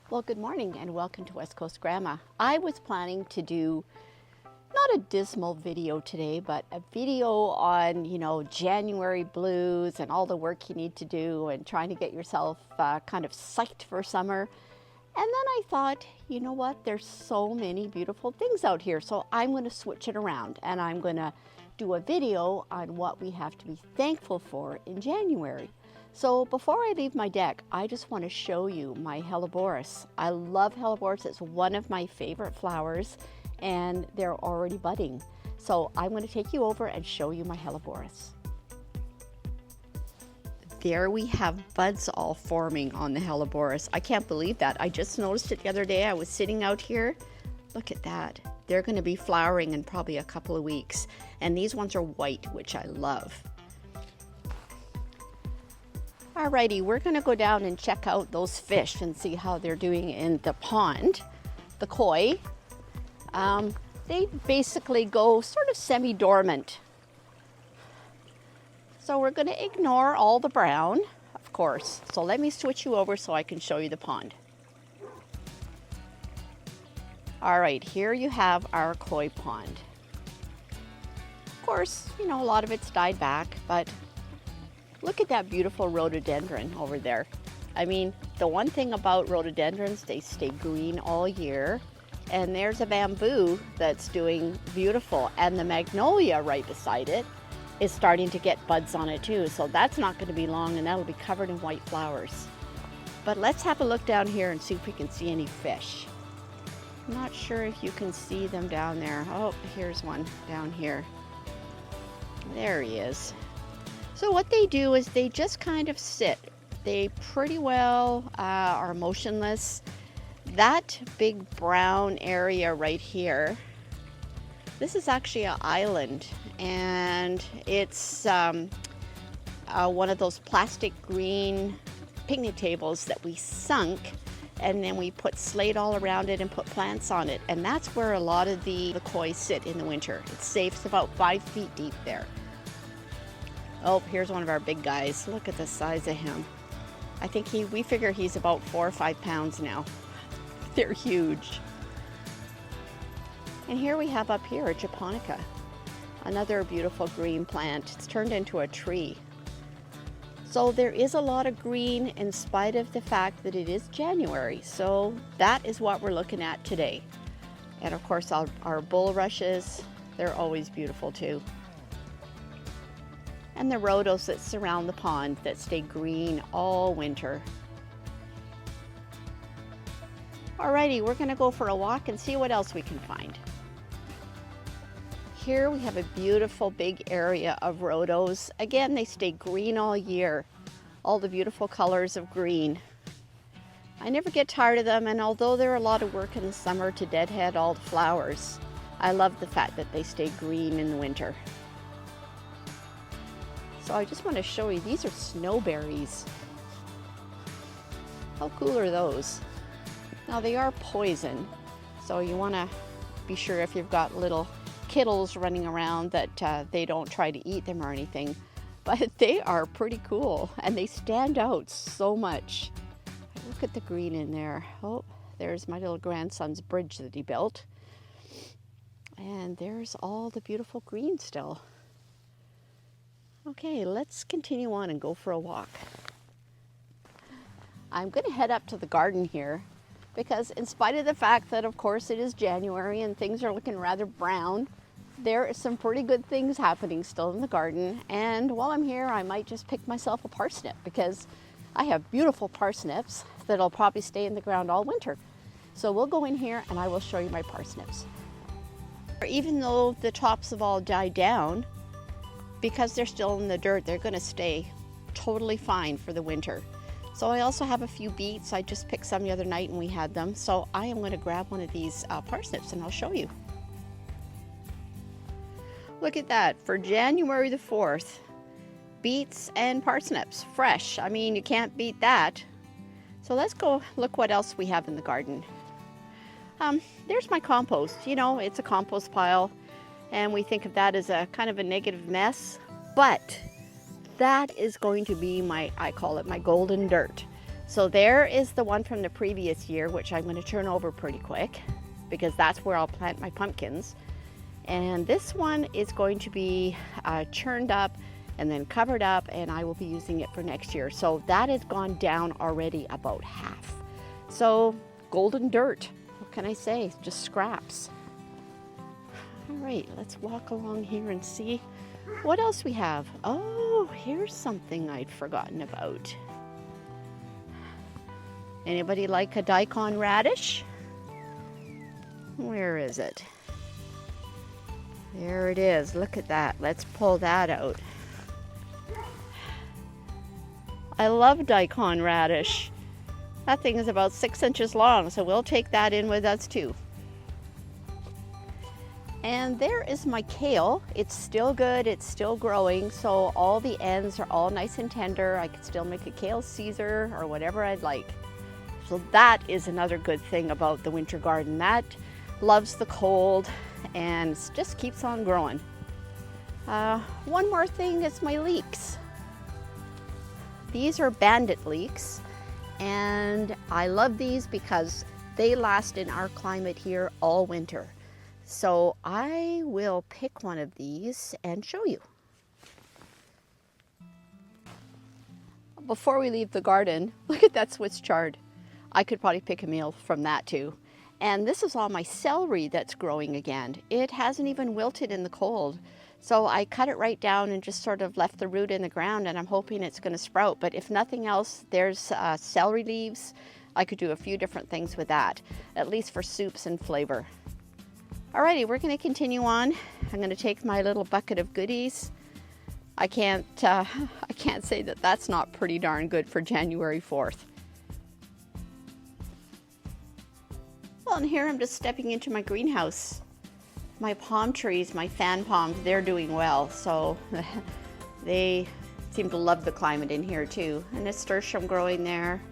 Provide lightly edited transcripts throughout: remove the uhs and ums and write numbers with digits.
Well, good morning and welcome to West Coast Grandma. I was planning to do not a dismal video today, but a video on, January blues and all the work you need to do and trying to get yourself kind of psyched for summer. And then I thought, you know what, there's so many beautiful things out here. So I'm going to switch it around and I'm going to do a video on what we have to be thankful for in January. So before I leave my deck, I just want to show you my Helleborus. I love Helleborus. It's one of my favorite flowers and they're already budding. So I'm going to take you over and show you my Helleborus. There we have buds all forming on the Helleborus. I can't believe that. I just noticed it the other day. I was sitting out here. Look at that. They're going to be flowering in probably a couple of weeks. And these ones are white, which I love. Alrighty, we're going to go down and check out those fish and see how they're doing in the pond, the koi. They basically go sort of semi-dormant. So we're going to ignore all the brown, of course. So let me switch you over so I can show you the pond. All right, here you have our koi pond. Of course, a lot of it's died back, but look at that beautiful rhododendron over there. I mean, the one thing about rhododendrons, they stay green all year. And there's a bamboo that's doing beautiful. And the magnolia right beside it is starting to get buds on it too. So that's not going to be long and that'll be covered in white flowers. But let's have a look down here and see if we can see any fish. I'm not sure if you can see them down there. Oh, here's one down here. There he is. So what they do is they just kind of sit. They pretty well are motionless. That big brown area right here, this is actually an island, and it's one of those plastic green picnic tables that we sunk, and then we put slate all around it and put plants on it, and that's where a lot of the koi sit in the winter. It's safe. It's about 5 feet deep there. Oh, here's one of our big guys. Look at the size of him. I think we figure he's about 4 or 5 pounds now. They're huge. And here we have up here a japonica, another beautiful green plant. It's turned into a tree. So there is a lot of green in spite of the fact that it is January. So that is what we're looking at today. And of course our bulrushes, they're always beautiful too. And the rhodos that surround the pond that stay green all winter. Alrighty, we're going to go for a walk and see what else we can find. Here we have a beautiful big area of rhodos. Again, they stay green all year. All the beautiful colors of green. I never get tired of them, and although they're a lot of work in the summer to deadhead all the flowers, I love the fact that they stay green in the winter. So I just want to show you, these are snowberries. How cool are those? Now they are poison, so you want to be sure if you've got little kittles running around that they don't try to eat them or anything. But they are pretty cool and they stand out so much. Look at the green in there. Oh, there's my little grandson's bridge that he built. And there's all the beautiful green still. Okay, let's continue on and go for a walk. I'm going to head up to the garden here because in spite of the fact that of course it is January and things are looking rather brown, there are some pretty good things happening still in the garden. And while I'm here, I might just pick myself a parsnip because I have beautiful parsnips that'll probably stay in the ground all winter. So we'll go in here and I will show you my parsnips. Even though the tops have all died down, because they're still in the dirt, they're going to stay totally fine for the winter. So I also have a few beets. I just picked some the other night and we had them. So I am going to grab one of these parsnips and I'll show you. Look at that, for January the 4th, beets and parsnips, fresh. I mean, you can't beat that. So let's go look what else we have in the garden. There's my compost. It's a compost pile. And we think of that as a kind of a negative mess, but that is going to be I call it my golden dirt. So there is the one from the previous year, which I'm going to turn over pretty quick because that's where I'll plant my pumpkins. And this one is going to be churned up and then covered up, and I will be using it for next year. So that has gone down already about half. So golden dirt, what can I say? Just scraps. All right, let's walk along here and see what else we have. Oh, here's something I'd forgotten about. Anybody like a daikon radish? Where is it? There it is. Look at that. Let's pull that out. I love daikon radish. That thing is about 6 inches long, so we'll take that in with us too. And there is my kale. It's still good, it's still growing, so all the ends are all nice and tender. I could still make a kale Caesar or whatever I'd like. So that is another good thing about the winter garden. That loves the cold and just keeps on growing. One more thing is my leeks. These are bandit leeks, and I love these because they last in our climate here all winter. So I will pick one of these and show you. Before we leave the garden, look at that Swiss chard. I could probably pick a meal from that too. And this is all my celery that's growing again. It hasn't even wilted in the cold. So I cut it right down and just sort of left the root in the ground, and I'm hoping it's going to sprout. But if nothing else, there's celery leaves. I could do a few different things with that, at least for soups and flavor. Alrighty, we're going to continue on. I'm going to take my little bucket of goodies. I can't say that that's not pretty darn good for January 4th. Well, and here I'm just stepping into my greenhouse. My palm trees, my fan palms, they're doing well. So they seem to love the climate in here too. And nasturtium growing there.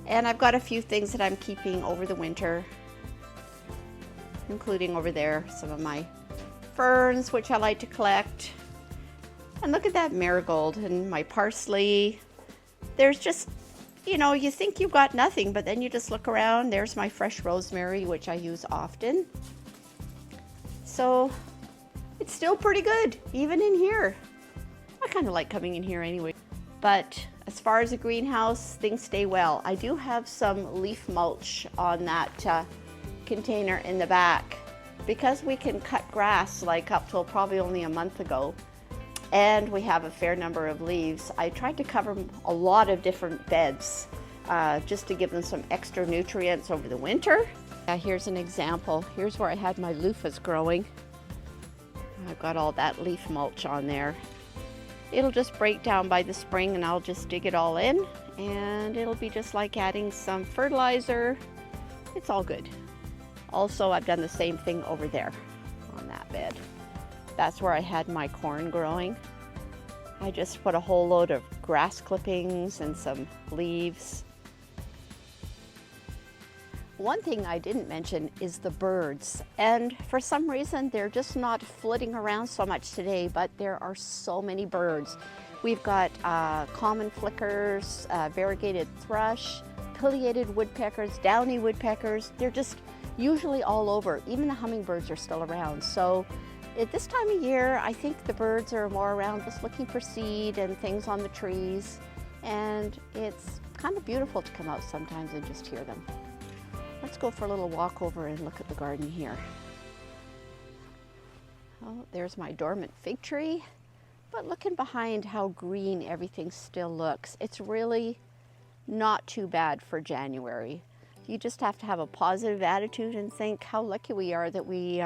And I've got a few things that I'm keeping over the winter, including over there some of my ferns, which I like to collect. And look at that marigold and my parsley. There's just, you know, you think you've got nothing, but then you just look around. There's my fresh rosemary, which I use often. So it's still pretty good, even in here. I kind of like coming in here anyway. But as far as the greenhouse, things stay well. I do have some leaf mulch on that container in the back because we can cut grass like up till probably only a month ago, and we have a fair number of leaves. I tried to cover a lot of different beds just to give them some extra nutrients over the winter. Here's an example. Here's where I had my loofahs growing. I've got all that leaf mulch on there. It'll just break down by the spring, and I'll just dig it all in, and it'll be just like adding some fertilizer. It's all good. Also, I've done the same thing over there on that bed. That's where I had my corn growing. I just put a whole load of grass clippings and some leaves. One thing I didn't mention is the birds, and for some reason they're just not flitting around so much today, but there are so many birds. We've got common flickers, variegated thrush, pileated woodpeckers, downy woodpeckers. They're just usually all over. Even the hummingbirds are still around. So at this time of year, I think the birds are more around just looking for seed and things on the trees, and it's kind of beautiful to come out sometimes and just hear them. Let's go for a little walk over and look at the garden here. Oh, there's my dormant fig tree. But looking behind how green everything still looks, it's really not too bad for January. You just have to have a positive attitude and think how lucky we are that we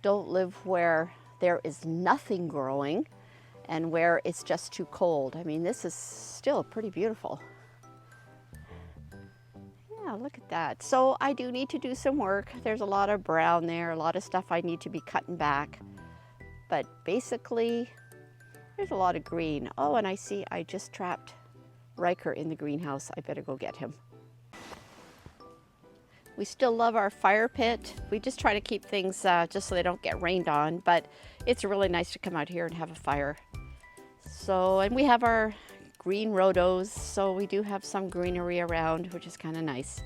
don't live where there is nothing growing and where it's just too cold. I mean, this is still pretty beautiful. Yeah, look at that. So I do need to do some work. There's a lot of brown there, a lot of stuff I need to be cutting back. But basically, there's a lot of green. Oh, and I see I just trapped Riker in the greenhouse. I better go get him. We still love our fire pit. We just try to keep things just so they don't get rained on, but it's really nice to come out here and have a fire. So, and we have our green rhodos, so we do have some greenery around, which is kind of nice.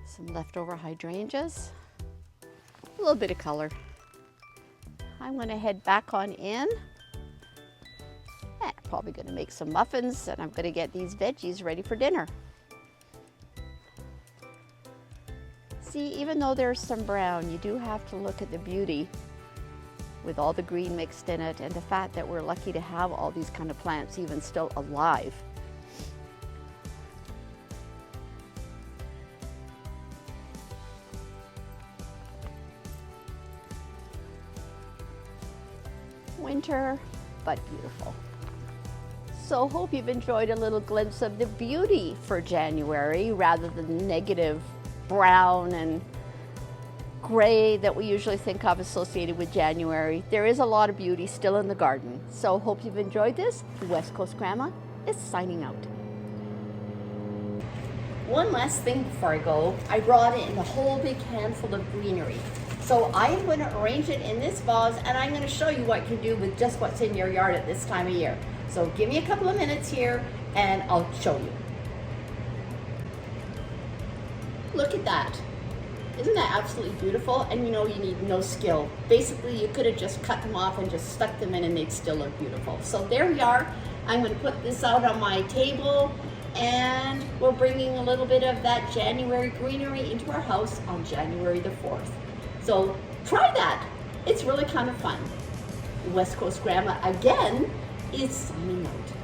Some leftover hydrangeas, a little bit of color. I'm going to head back on in. Probably going to make some muffins, and I'm going to get these veggies ready for dinner. See, even though there's some brown, you do have to look at the beauty with all the green mixed in it, and the fact that we're lucky to have all these kind of plants even still alive. Winter, but beautiful. So hope you've enjoyed a little glimpse of the beauty for January rather than negative brown and gray that we usually think of associated with January. There is a lot of beauty still in the garden. So hope you've enjoyed this. West Coast Grandma is signing out. One last thing before I go, I brought in a whole big handful of greenery. So I am going to arrange it in this vase, and I'm going to show you what you can do with just what's in your yard at this time of year. So give me a couple of minutes here and I'll show you. Look at that. Isn't that absolutely beautiful? And you know, you need no skill. Basically, you could have just cut them off and just stuck them in and they'd still look beautiful. So there we are. I'm going to put this out on my table, and we're bringing a little bit of that January greenery into our house on January the 4th. So try that. It's really kind of fun. West Coast Grandma again is signing out.